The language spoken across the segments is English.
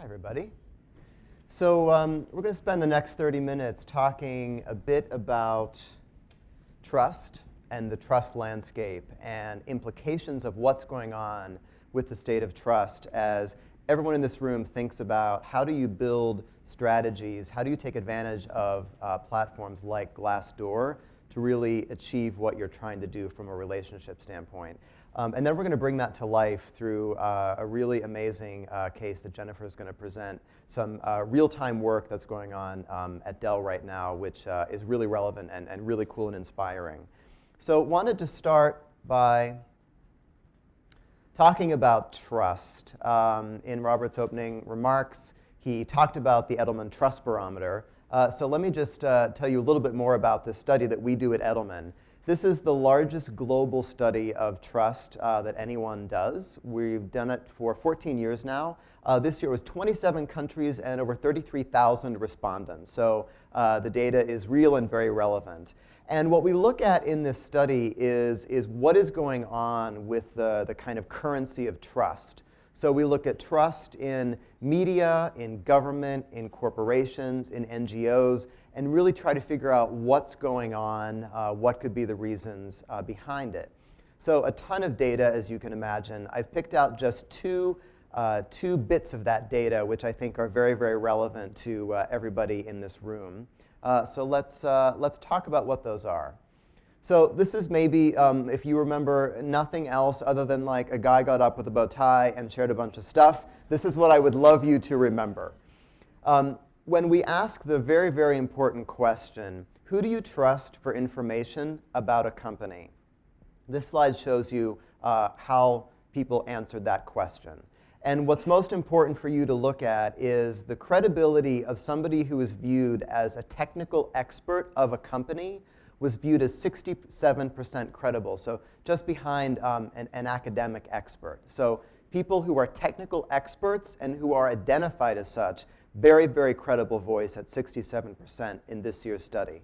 Hi, everybody. So we're going to spend the next 30 minutes talking a bit about trust and the trust landscape and implications of what's going on with the state of trust as everyone in this room thinks about how do you build strategies, how do you take advantage of platforms like Glassdoor to really achieve what you're trying to do from a relationship standpoint. And then we're going to bring that to life through a really amazing case that Jennifer is going to present, some real-time work that's going on at Dell right now, which is really relevant and really cool and inspiring. So wanted to start by talking about trust. In Robert's opening remarks, he talked about the Edelman Trust Barometer. So let me just tell you a little bit more about this study that we do at Edelman. This is the largest global study of trust that anyone does. We've done it for 14 years now. This year was 27 countries and over 33,000 respondents. So the data is real and very relevant. And what we look at in this study is what is going on with the kind of currency of trust. So we look at trust in media, in government, in corporations, in NGOs, and really try to figure out what's going on, what could be the reasons behind it. So a ton of data, as you can imagine. I've picked out just two bits of that data, which I think are very, very relevant to everybody in this room. So let's talk about what those are. So this is maybe, if you remember nothing else other than like a guy got up with a bow tie and shared a bunch of stuff, this is what I would love you to remember. When we ask the very, very important question, who do you trust for information about a company? This slide shows you how people answered that question. And what's most important for you to look at is the credibility of somebody who is viewed as a technical expert of a company was viewed as 67% credible, so just behind an academic expert. So people who are technical experts and who are identified as such, very, very credible voice at 67% in this year's study.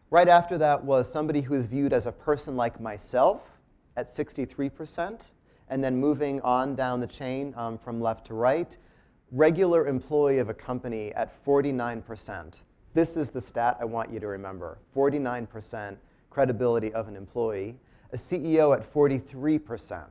Right after that was somebody who is viewed as a person like myself at 63%, and then moving on down the chain from left to right, regular employee of a company at 49%. This is the stat I want you to remember, 49% credibility of an employee, a CEO at 43%.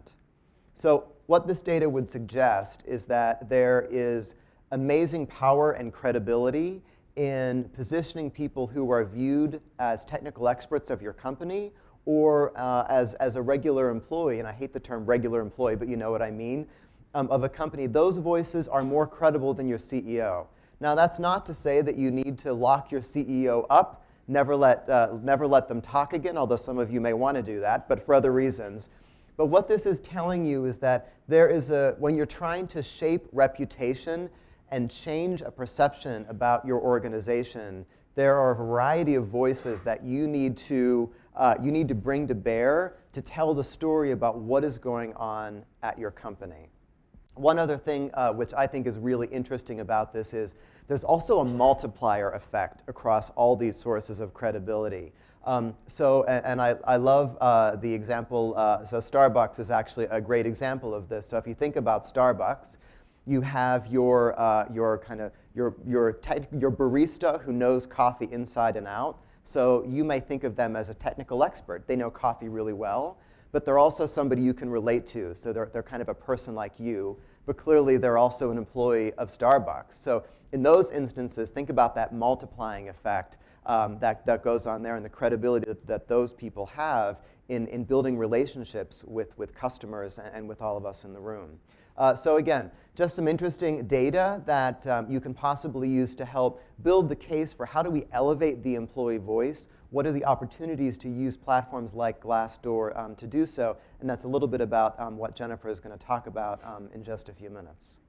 So what this data would suggest is that there is amazing power and credibility in positioning people who are viewed as technical experts of your company or as a regular employee, and I hate the term regular employee, but you know what I mean, of a company. Those voices are more credible than your CEO. Now, that's not to say that you need to lock your CEO up, never let them talk again, although some of you may want to do that, but for other reasons. But what this is telling you is that there is when you're trying to shape reputation and change a perception about your organization, there are a variety of voices that you need to bring to bear to tell the story about what is going on at your company. One other thing which I think is really interesting about this is there's also a multiplier effect across all these sources of credibility. I love the example, so Starbucks is actually a great example of this. So if you think about Starbucks, you have your barista who knows coffee inside and out. So you may think of them as a technical expert. They know coffee really well. But they're also somebody you can relate to. So they're kind of a person like you. But clearly, they're also an employee of Starbucks. So in those instances, think about that multiplying effect that goes on there and the credibility that those people have in building relationships with customers and with all of us in the room. So again, just some interesting data that you can possibly use to help build the case for how do we elevate the employee voice. What are the opportunities to use platforms like Glassdoor to do so? And that's a little bit about what Jennifer is going to talk about in just a few minutes.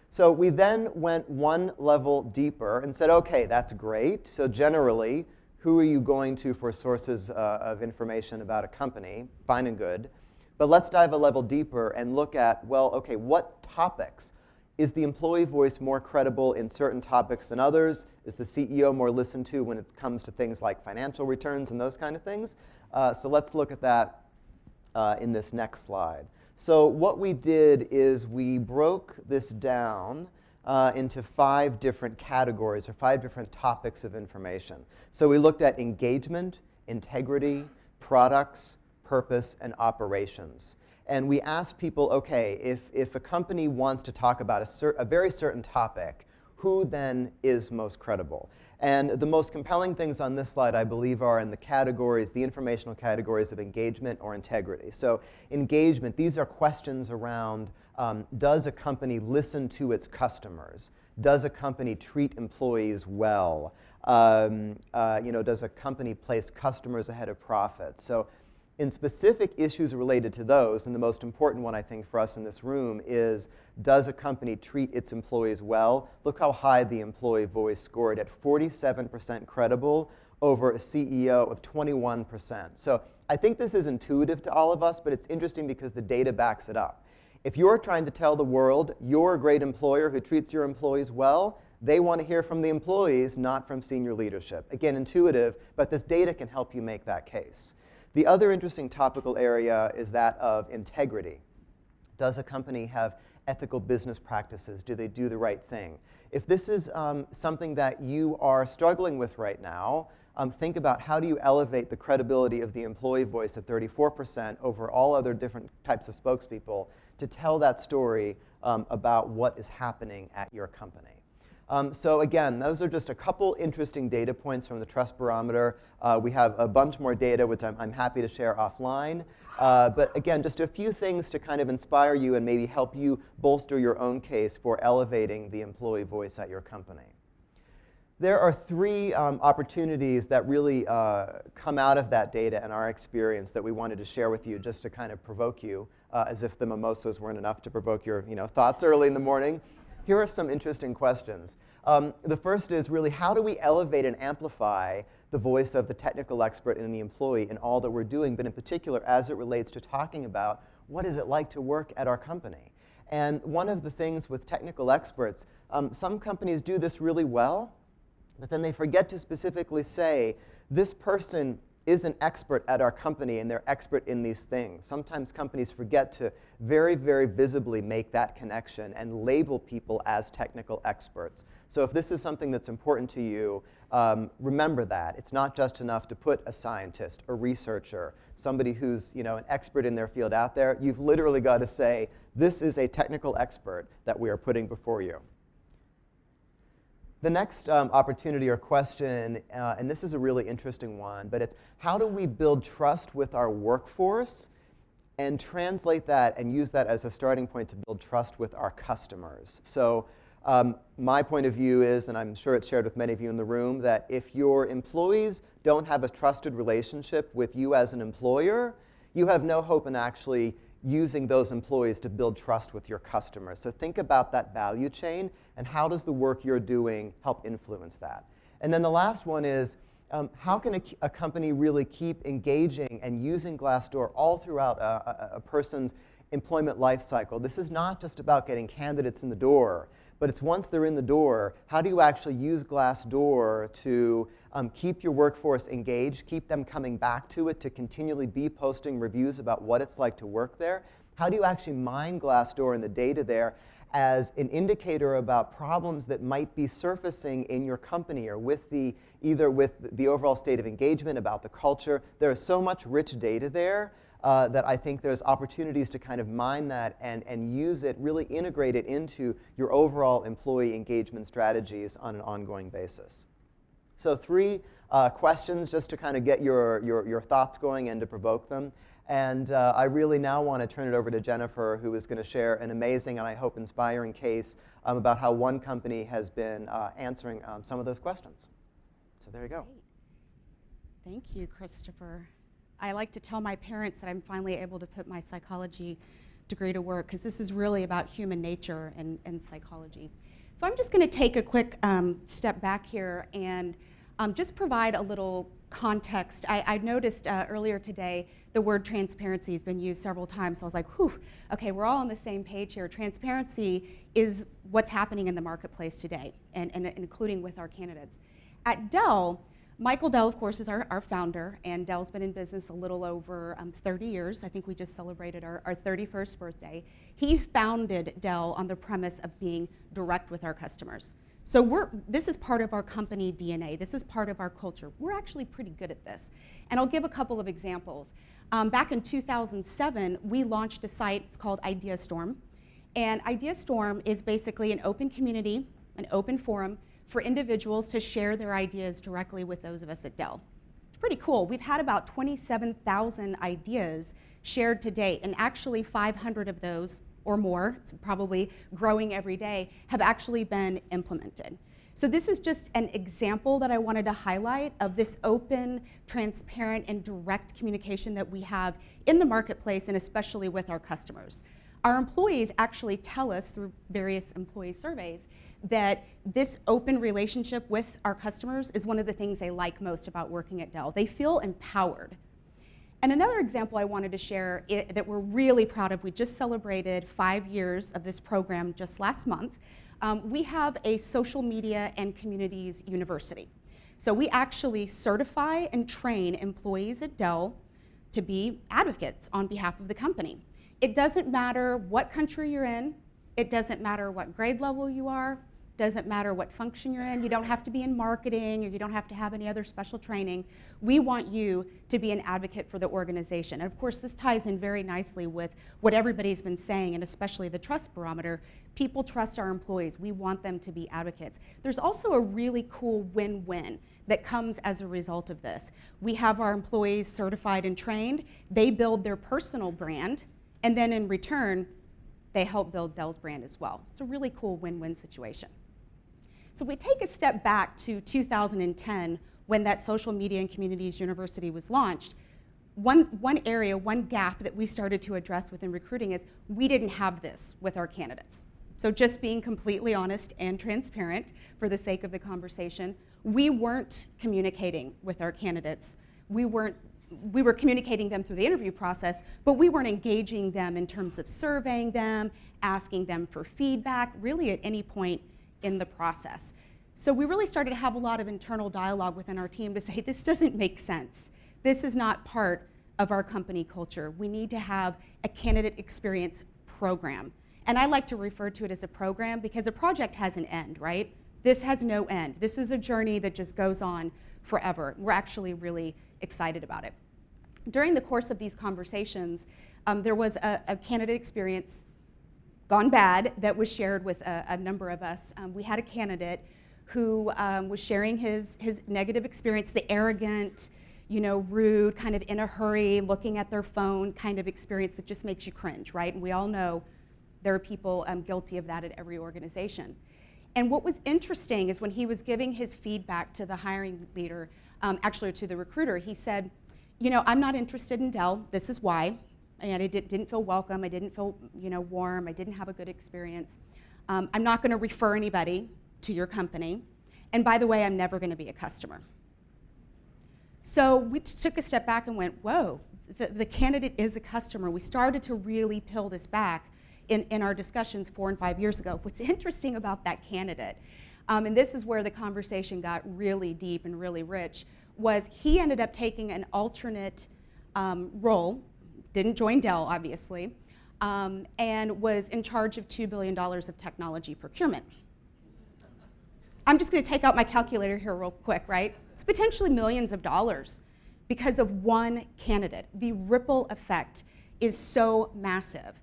So we then went one level deeper and said, OK, that's great. So generally, who are you going to for sources of information about a company? Fine and good. But let's dive a level deeper and look at, well, OK, what topics? Is the employee voice more credible in certain topics than others? Is the CEO more listened to when it comes to things like financial returns and those kind of things? So let's look at that in this next slide. So what we did is we broke this down into 5 different categories or 5 different topics of information. So we looked at engagement, integrity, products, purpose, and operations. And we asked people, okay, if a company wants to talk about a very certain topic, who then is most credible? And the most compelling things on this slide, I believe, are in the categories, the informational categories of engagement or integrity. So engagement, these are questions around, does a company listen to its customers? Does a company treat employees well? Does a company place customers ahead of profit? So in specific issues related to those, and the most important one I think for us in this room is, does a company treat its employees well? Look how high the employee voice scored at 47% credible over a CEO of 21%. So I think this is intuitive to all of us, but it's interesting because the data backs it up. If you're trying to tell the world you're a great employer who treats your employees well, they want to hear from the employees, not from senior leadership. Again, intuitive, but this data can help you make that case. The other interesting topical area is that of integrity. Does a company have ethical business practices? Do they do the right thing? If this is something that you are struggling with right now, think about how do you elevate the credibility of the employee voice at 34% over all other different types of spokespeople to tell that story about what is happening at your company. So again, those are just a couple interesting data points from the Trust Barometer. We have a bunch more data, which I'm happy to share offline. But again, just a few things to kind of inspire you and maybe help you bolster your own case for elevating the employee voice at your company. There are 3 opportunities that really come out of that data and our experience that we wanted to share with you just to kind of provoke you, as if the mimosas weren't enough to provoke your thoughts early in the morning. Here are some interesting questions. The first is really, how do we elevate and amplify the voice of the technical expert and the employee in all that we're doing, but in particular as it relates to talking about what is it like to work at our company? And one of the things with technical experts, some companies do this really well, but then they forget to specifically say, this person is an expert at our company and they're expert in these things. Sometimes companies forget to very, very visibly make that connection and label people as technical experts. So if this is something that's important to you, remember that. It's not just enough to put a scientist, a researcher, somebody who's an expert in their field out there. You've literally got to say, this is a technical expert that we are putting before you. The next opportunity or question, and this is a really interesting one, but it's how do we build trust with our workforce and translate that and use that as a starting point to build trust with our customers? So my point of view is, and I'm sure it's shared with many of you in the room, that if your employees don't have a trusted relationship with you as an employer, you have no hope in actually using those employees to build trust with your customers. So think about that value chain and how does the work you're doing help influence that? And then the last one is, how can a company really keep engaging and using Glassdoor all throughout a person's employment life cycle? This is not just about getting candidates in the door, but it's once they're in the door, how do you actually use Glassdoor to keep your workforce engaged, keep them coming back to it, to continually be posting reviews about what it's like to work there? How do you actually mine Glassdoor and the data there as an indicator about problems that might be surfacing in your company or with either with the overall state of engagement, about the culture? There is so much rich data there that I think there's opportunities to kind of mine that and use it, really integrate it into your overall employee engagement strategies on an ongoing basis. So 3 questions just to kind of get your thoughts going and to provoke them. And I really now want to turn it over to Jennifer, who is going to share an amazing and I hope inspiring case about how one company has been answering some of those questions. So there you go. Great. Thank you, Christopher. I like to tell my parents that I'm finally able to put my psychology degree to work, because this is really about human nature and psychology. So I'm just going to take a quick step back here and just provide a little context. I noticed earlier today the word transparency has been used several times, so I was like, whew, okay, we're all on the same page here. Transparency is what's happening in the marketplace today, and including with our candidates. At Dell, Michael Dell, of course, is our founder, and Dell's been in business a little over 30 years. I think we just celebrated our 31st birthday. He founded Dell on the premise of being direct with our customers. So this is part of our company DNA. This is part of our culture. We're actually pretty good at this. And I'll give a couple of examples. Back in 2007, we launched a site, it's called IdeaStorm. And IdeaStorm is basically an open community, an open forum for individuals to share their ideas directly with those of us at Dell. It's pretty cool. We've had about 27,000 ideas shared to date, and actually 500 of those or more, it's probably growing every day, have actually been implemented. So this is just an example that I wanted to highlight of this open, transparent, and direct communication that we have in the marketplace, and especially with our customers. Our employees actually tell us through various employee surveys that this open relationship with our customers is one of the things they like most about working at Dell. They feel empowered. And another example I wanted to share that we're really proud of, we just celebrated 5 years of this program just last month. We have a social media and communities university. So we actually certify and train employees at Dell to be advocates on behalf of the company. It doesn't matter what country you're in, it doesn't matter what grade level you are, doesn't matter what function you're in. You don't have to be in marketing, or you don't have to have any other special training. We want you to be an advocate for the organization. And of course, this ties in very nicely with what everybody's been saying, and especially the trust barometer. People trust our employees. We want them to be advocates. There's also a really cool win-win that comes as a result of this. We have our employees certified and trained. They build their personal brand, and then in return, they help build Dell's brand as well. It's a really cool win-win situation. So if we take a step back to 2010, when that Social Media and Communities University was launched, one area, one gap that we started to address within recruiting is we didn't have this with our candidates. So just being completely honest and transparent for the sake of the conversation, we weren't communicating with our candidates. We were communicating them through the interview process, but we weren't engaging them in terms of surveying them, asking them for feedback, really at any point in the process. So we really started to have a lot of internal dialogue within our team to say, this doesn't make sense. This is not part of our company culture. We need to have a candidate experience program. And I like to refer to it as a program because a project has an end, right? This has no end. This is a journey that just goes on forever. We're actually really excited about it. During the course of these conversations, there was a candidate experience gone bad that was shared with a number of us. We had a candidate who was sharing his negative experience, the arrogant, rude, kind of in a hurry, looking at their phone kind of experience that just makes you cringe, right? And we all know there are people guilty of that at every organization. And what was interesting is when he was giving his feedback to the hiring leader, actually to the recruiter, he said, I'm not interested in Dell, this is why. And I didn't feel welcome, I didn't feel warm, I didn't have a good experience. I'm not going to refer anybody to your company. And by the way, I'm never going to be a customer. So we took a step back and went, whoa, the candidate is a customer. We started to really peel this back in our discussions 4 and 5 years ago. What's interesting about that candidate, and this is where the conversation got really deep and really rich, was he ended up taking an alternate role, didn't join Dell, obviously, and was in charge of $2 billion of technology procurement. I'm just going to take out my calculator here real quick, right? It's potentially millions of dollars because of one candidate. The ripple effect is so massive.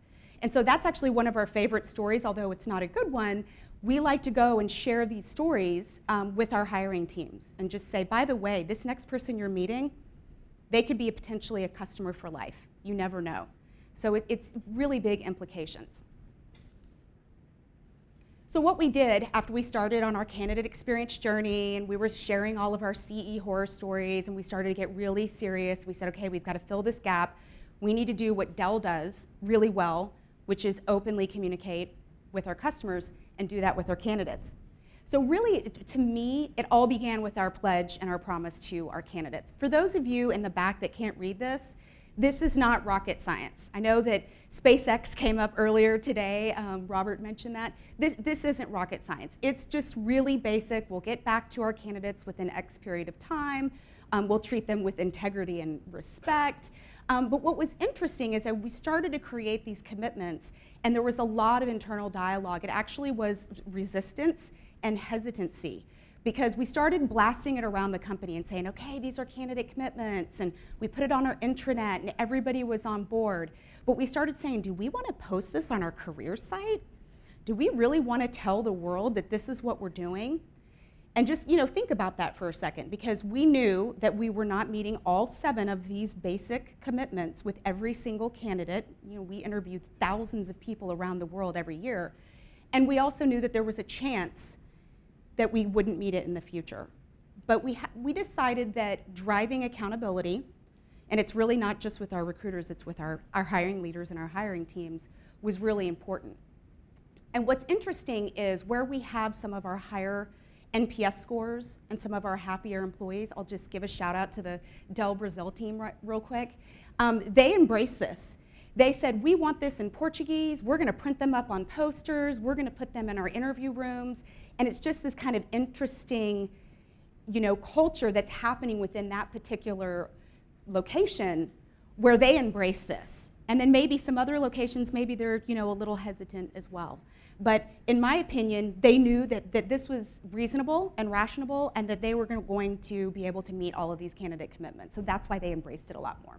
And so that's actually one of our favorite stories, although it's not a good one. We like to go and share these stories with our hiring teams and just say, by the way, this next person you're meeting, they could be potentially a customer for life. You never know. So it's really big implications. So what we did after we started on our candidate experience journey and we were sharing all of our CE horror stories and we started to get really serious, we said, okay, we've got to fill this gap. We need to do what Dell does really well, which is openly communicate with our customers and do that with our candidates. So really, to me, it all began with our pledge and our promise to our candidates. For those of you in the back that can't read this, this is not rocket science. I know that SpaceX came up earlier today. Robert mentioned that. This isn't rocket science. It's just really basic. We'll get back to our candidates within X period of time. We'll treat them with integrity and respect. But what was interesting is that we started to create these commitments, and there was a lot of internal dialogue. It actually was resistance and hesitancy, because we started blasting it around the company and saying, okay, these are candidate commitments, and we put it on our intranet, and everybody was on board. But we started saying, do we want to post this on our career site? Do we really want to tell the world that this is what we're doing? And just, think about that for a second, because we knew that we were not meeting all 7 of these basic commitments with every single candidate. We interviewed thousands of people around the world every year. And we also knew that there was a chance that we wouldn't meet it in the future. But we decided that driving accountability, and it's really not just with our recruiters, it's with our hiring leaders and our hiring teams, was really important. And what's interesting is where we have some of our higher NPS scores and some of our happier employees, I'll just give a shout out to the Dell Brazil team real quick. They embrace this. They said, we want this in Portuguese, we're gonna print them up on posters, we're gonna put them in our interview rooms, and it's just this kind of interesting, culture that's happening within that particular location where they embrace this. And then maybe some other locations, maybe they're, a little hesitant as well. But in my opinion, they knew that this was reasonable and rational, and that they were going to be able to meet all of these candidate commitments. So that's why they embraced it a lot more.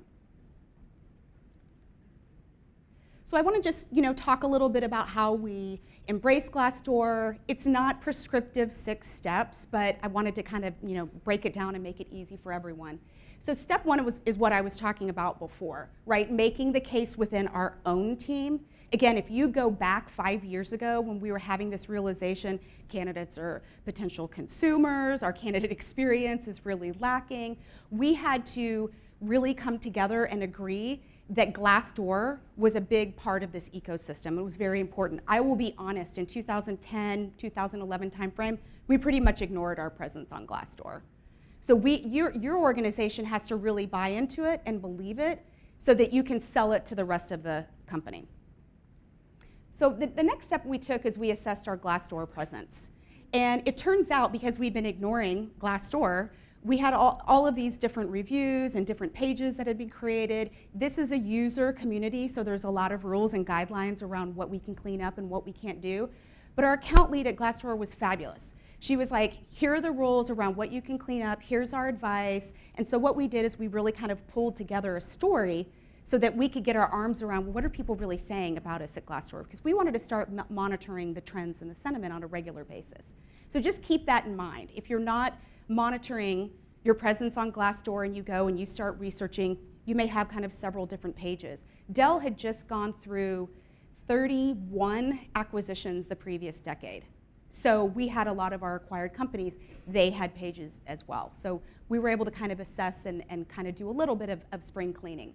So I want to just, talk a little bit about how we embrace Glassdoor. It's not prescriptive 6 steps, but I wanted to kind of, break it down and make it easy for everyone. So step 1 is what I was talking about before, right? Making the case within our own team. Again, if you go back 5 years ago when we were having this realization, candidates are potential consumers, our candidate experience is really lacking, we had to really come together and agree that Glassdoor was a big part of this ecosystem. It was very important. I will be honest, in 2010, 2011 timeframe, we pretty much ignored our presence on Glassdoor. So your organization has to really buy into it and believe it so that you can sell it to the rest of the company. So the next step we took is we assessed our Glassdoor presence. And it turns out, because we'd been ignoring Glassdoor, we had all of these different reviews and different pages that had been created. This is a user community, so there's a lot of rules and guidelines around what we can clean up and what we can't do. But our account lead at Glassdoor was fabulous. She was like, here are the rules around what you can clean up, here's our advice. And so what we did is we really kind of pulled together a story so that we could get our arms around, well, what are people really saying about us at Glassdoor? Because we wanted to start monitoring the trends and the sentiment on a regular basis. So just keep that in mind. If you're not monitoring your presence on Glassdoor and you go and you start researching, you may have kind of several different pages. Dell had just gone through 31 acquisitions the previous decade. So we had a lot of our acquired companies, they had pages as well. So we were able to kind of assess and kind of do a little bit of spring cleaning.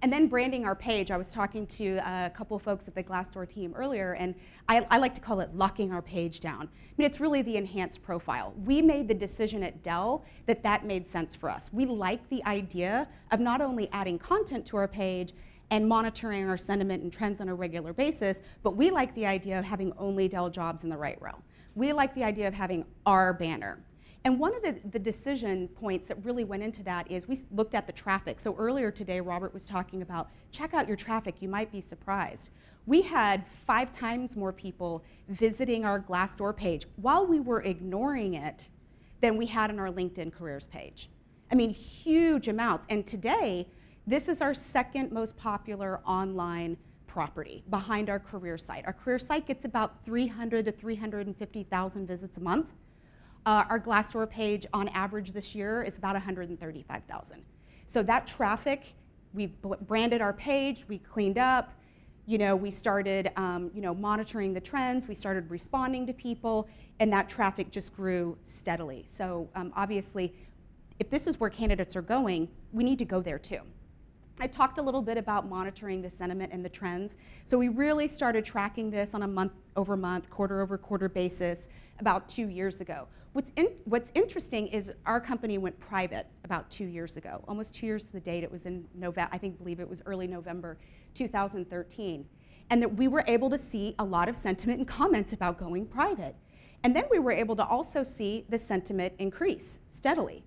And then branding our page. I was talking to a couple of folks at the Glassdoor team earlier, and I like to call it locking our page down. I mean, it's really the enhanced profile. We made the decision at Dell that made sense for us. We like the idea of not only adding content to our page and monitoring our sentiment and trends on a regular basis, but we like the idea of having only Dell jobs in the right row. We like the idea of having our banner. And one of the decision points that really went into that is we looked at the traffic. So earlier today, Robert was talking about, check out your traffic, you might be surprised. We had 5 times more people visiting our Glassdoor page while we were ignoring it than we had on our LinkedIn careers page. I mean, huge amounts. And today, this is our 2nd most popular online property behind our career site. Our career site gets about 300 to 350,000 visits a month. Our Glassdoor page on average this year is about 135,000. So that traffic, we branded our page, we cleaned up, we started monitoring the trends, we started responding to people, and that traffic just grew steadily. So obviously, if this is where candidates are going, we need to go there too. I talked a little bit about monitoring the sentiment and the trends. So we really started tracking this on a month-over-month, quarter-over-quarter basis about 2 years ago. What's interesting is our company went private about 2 years ago, almost 2 years to the date. It was in November, believe it was early November 2013. And that we were able to see a lot of sentiment and comments about going private. And then we were able to also see the sentiment increase steadily.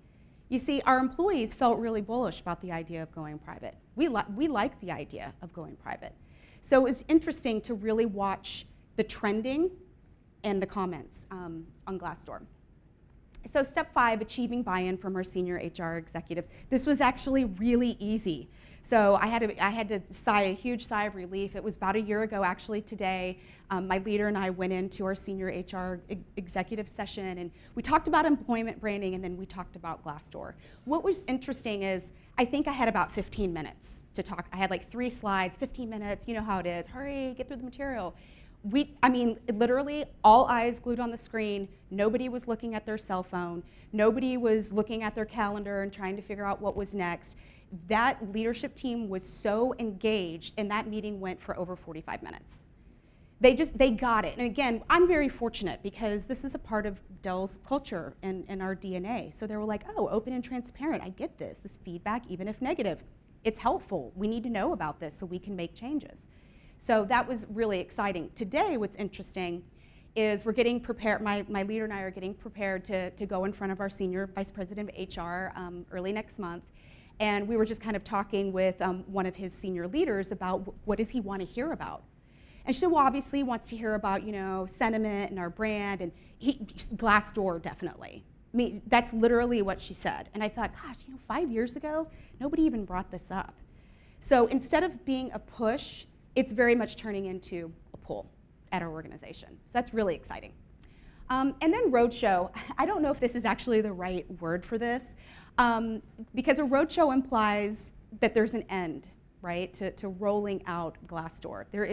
You see, our employees felt really bullish about the idea of going private. We like the idea of going private. So it was interesting to really watch the trending and the comments on Glassdoor. So step 5, achieving buy-in from our senior HR executives. This was actually really easy. So I had to sigh a huge sigh of relief. It was about a year ago, actually today. My leader and I went into our senior HR executive session, and we talked about employment branding, and then we talked about Glassdoor. What was interesting is I think I had about 15 minutes to talk. I had like 3 slides, 15 minutes. You know how it is. Hurry, get through the material. I mean, literally all eyes glued on the screen. Nobody was looking at their cell phone. Nobody was looking at their calendar and trying to figure out what was next. That leadership team was so engaged, and that meeting went for over 45 minutes. They got it. And again, I'm very fortunate because this is a part of Dell's culture and our DNA. So they were like, oh, open and transparent. I get this feedback, even if negative. It's helpful. We need to know about this so we can make changes. So that was really exciting. Today, what's interesting is we're getting prepared, my leader and I are getting prepared to go in front of our senior vice president of HR early next month. And we were just kind of talking with one of his senior leaders about what does he want to hear about. And she said, well, obviously he wants to hear about, you know, sentiment and our brand, and Glassdoor, definitely. I mean, that's literally what she said. And I thought, gosh, you know, 5 years ago, nobody even brought this up. So instead of being a push, it's very much turning into a pull at our organization. So that's really exciting. And then roadshow. I don't know if this is actually the right word for this, because a roadshow implies that there's an end, right, to rolling out Glassdoor. There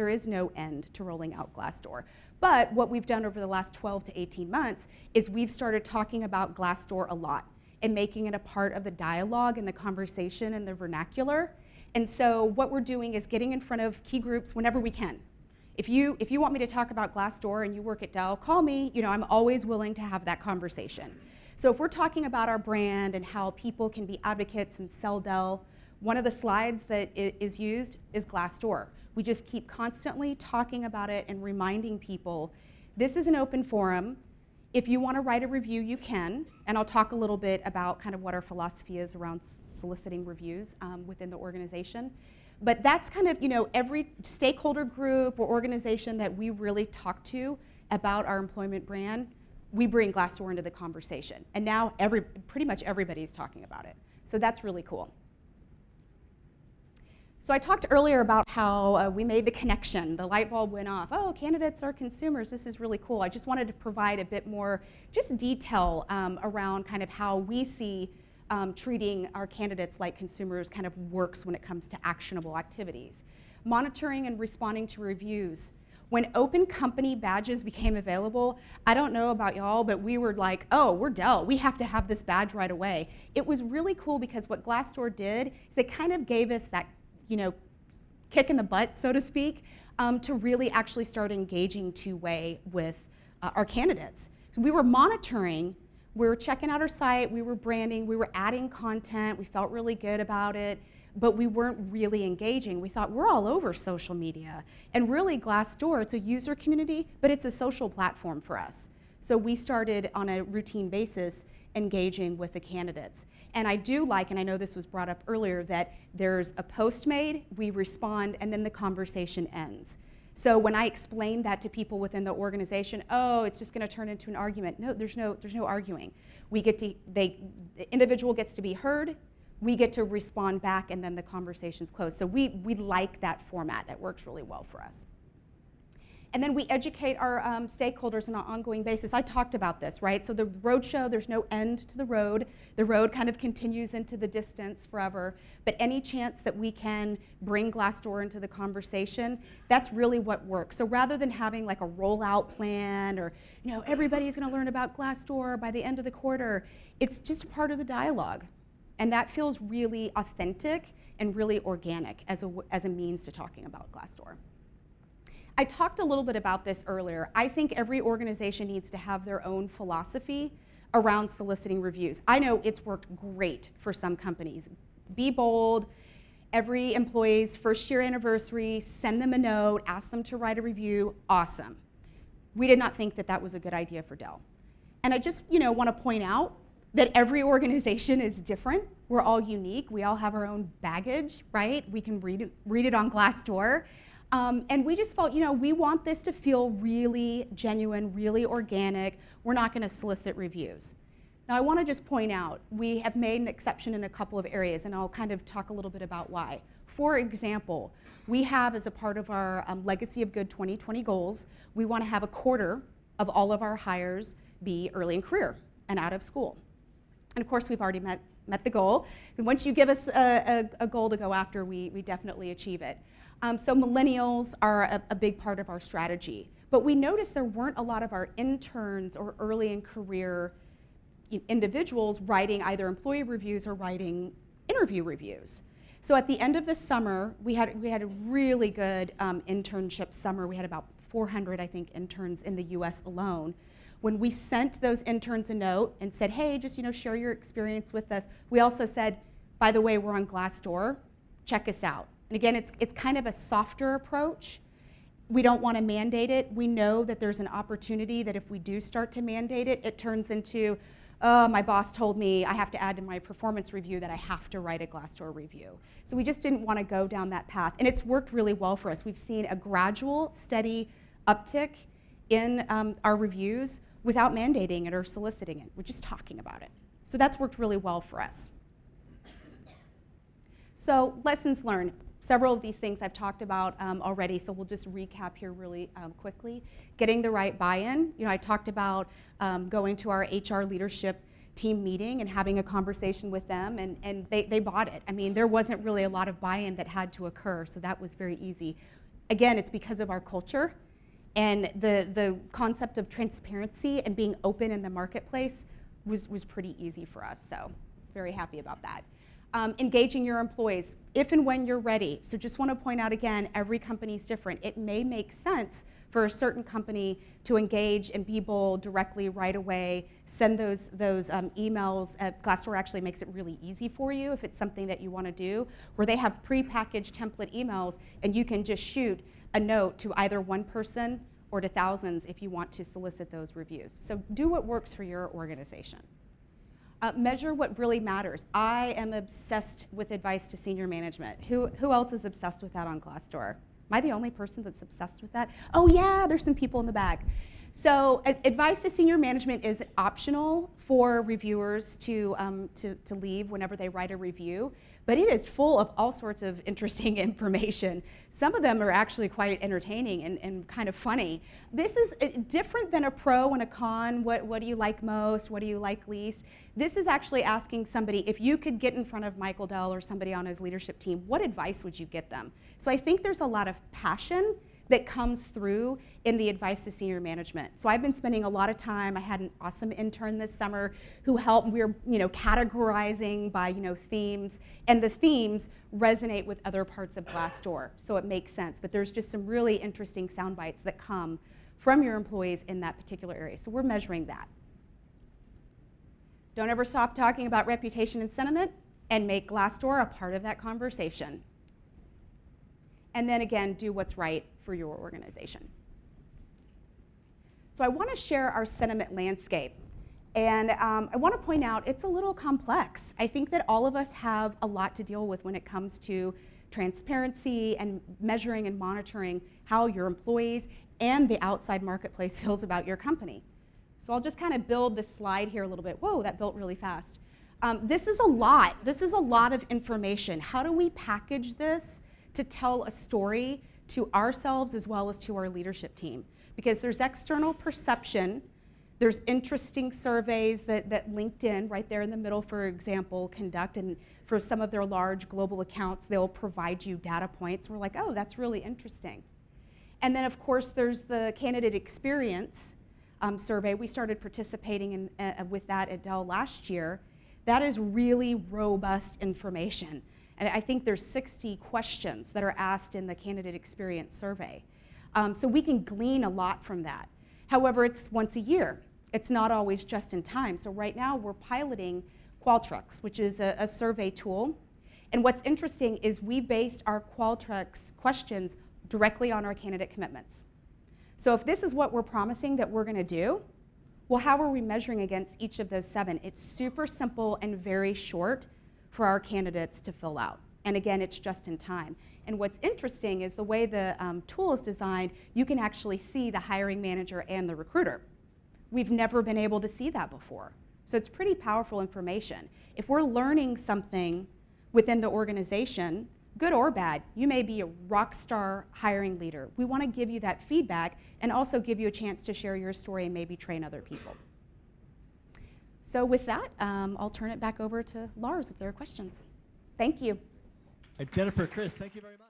is no end to rolling out Glassdoor. But what we've done over the last 12 to 18 months is we've started talking about Glassdoor a lot and making it a part of the dialogue and the conversation and the vernacular. And so what we're doing is getting in front of key groups whenever we can. If you want me to talk about Glassdoor and you work at Dell, call me. You know, I'm always willing to have that conversation. So if we're talking about our brand and how people can be advocates and sell Dell, one of the slides that is used is Glassdoor. We just keep constantly talking about it and reminding people, this is an open forum. If you want to write a review, you can. And I'll talk a little bit about kind of what our philosophy is around soliciting reviews within the organization. But that's kind of, you know, every stakeholder group or organization that we really talk to about our employment brand, we bring Glassdoor into the conversation. And now pretty much everybody's talking about it. So that's really cool. So I talked earlier about how we made the connection, the light bulb went off. Oh, candidates are consumers, this is really cool. I just wanted to provide a bit more just detail around kind of how we see treating our candidates like consumers kind of works when it comes to actionable activities. Monitoring and responding to reviews. When open company badges became available, I don't know about y'all, but we were like, oh, we're Dell, we have to have this badge right away. It was really cool because what Glassdoor did is it kind of gave us that, you know, kick in the butt, so to speak, to really actually start engaging two-way with our candidates. So we were monitoring, we were checking out our site, we were branding, we were adding content, we felt really good about it, but we weren't really engaging. We thought we're all over social media. And really Glassdoor, it's a user community, but it's a social platform for us. So we started on a routine basis engaging with the candidates. And I do like, and I know this was brought up earlier, that there's a post made, we respond, and then the conversation ends. So when I explain that to people within the organization, oh, it's just going to turn into an argument. No, there's no arguing. The individual gets to be heard, we get to respond back, and then the conversation's closed. So we like that format. That works really well for us. And then we educate our stakeholders on an ongoing basis. I talked about this, right? So the roadshow, there's no end to the road. The road kind of continues into the distance forever. But any chance that we can bring Glassdoor into the conversation, that's really what works. So rather than having like a rollout plan or, you know, everybody's going to learn about Glassdoor by the end of the quarter, it's just part of the dialogue. And that feels really authentic and really organic as a means to talking about Glassdoor. I talked a little bit about this earlier. I think every organization needs to have their own philosophy around soliciting reviews. I know it's worked great for some companies. Be bold. Every employee's first year anniversary, send them a note, ask them to write a review. Awesome. We did not think that that was a good idea for Dell. And I just, want to point out that every organization is different. We're all unique. We all have our own baggage, right? We can read it on Glassdoor. And we just felt, we want this to feel really genuine, really organic. We're not going to solicit reviews. Now, I want to just point out, we have made an exception in a couple of areas, and I'll kind of talk a little bit about why. For example, we have, as a part of our Legacy of Good 2020 goals, we want to have a quarter of all of our hires be early in career and out of school. And of course, we've already met the goal. And once you give us a goal to go after, we definitely achieve it. So millennials are a big part of our strategy. But we noticed there weren't a lot of our interns or early in career individuals writing either employee reviews or writing interview reviews. So at the end of the summer, we had a really good internship summer. We had about 400, I think, interns in the US alone. When we sent those interns a note and said, hey, just share your experience with us, we also said, by the way, we're on Glassdoor, check us out. And again, it's kind of a softer approach. We don't want to mandate it. We know that there's an opportunity that if we do start to mandate it, it turns into, my boss told me I have to add to my performance review that I have to write a Glassdoor review. So we just didn't want to go down that path. And it's worked really well for us. We've seen a gradual, steady uptick in our reviews without mandating it or soliciting it. We're just talking about it. So that's worked really well for us. So lessons learned. Several of these things I've talked about already, so we'll just recap here really quickly. Getting the right buy-in. I talked about going to our HR leadership team meeting and having a conversation with them, and they bought it. I mean, there wasn't really a lot of buy-in that had to occur, so that was very easy. Again, it's because of our culture, and the concept of transparency and being open in the marketplace was pretty easy for us, so very happy about that. Engaging your employees if and when you're ready. So just want to point out again, every company is different. It may make sense for a certain company to engage and be bold directly right away, send those emails. Glassdoor actually makes it really easy for you if it's something that you want to do, where they have pre-packaged template emails and you can just shoot a note to either one person or to thousands if you want to solicit those reviews. So do what works for your organization. Measure what really matters. I am obsessed with advice to senior management. Who else is obsessed with that on Glassdoor? Am I the only person that's obsessed with that? Oh yeah, there's some people in the back. So advice to senior management is optional for reviewers to leave whenever they write a review, but it is full of all sorts of interesting information. Some of them are actually quite entertaining and kind of funny. This is different than a pro and a con. What do you like most? What do you like least? This is actually asking somebody, if you could get in front of Michael Dell or somebody on his leadership team, what advice would you get them? So I think there's a lot of passion that comes through in the advice to senior management. So I've been spending a lot of time. I had an awesome intern this summer who helped. We were categorizing by themes, and the themes resonate with other parts of Glassdoor, so it makes sense. But there's just some really interesting sound bites that come from your employees in that particular area. So we're measuring that. Don't ever stop talking about reputation and sentiment, and make Glassdoor a part of that conversation. And then again, do what's right for your organization. So I want to share our sentiment landscape. And I want to point out it's a little complex. I think that all of us have a lot to deal with when it comes to transparency and measuring and monitoring how your employees and the outside marketplace feels about your company. So I'll just kind of build this slide here a little bit. Whoa, that built really fast. This is a lot. This is a lot of information. How do we package this to tell a story to ourselves as well as to our leadership team? Because there's external perception, there's interesting surveys that LinkedIn, right there in the middle, for example, conduct, and for some of their large global accounts, they'll provide you data points. We're like, oh, that's really interesting. And then, of course, there's the candidate experience survey. We started participating with that at Dell last year. That is really robust information. And I think there's 60 questions that are asked in the candidate experience survey. So we can glean a lot from that. However, it's once a year. It's not always just in time. So right now we're piloting Qualtrics, which is a survey tool. And what's interesting is we based our Qualtrics questions directly on our candidate commitments. So if this is what we're promising that we're going to do, Well, how are we measuring against each of those 7? It's super simple and very short for our candidates to fill out. And again, it's just in time. And what's interesting is the way the tool is designed, you can actually see the hiring manager and the recruiter. We've never been able to see that before. So it's pretty powerful information. If we're learning something within the organization, good or bad, you may be a rock star hiring leader. We want to give you that feedback and also give you a chance to share your story and maybe train other people. So with that, I'll turn it back over to Lars if there are questions. Thank you. Jennifer, Chris, thank you very much.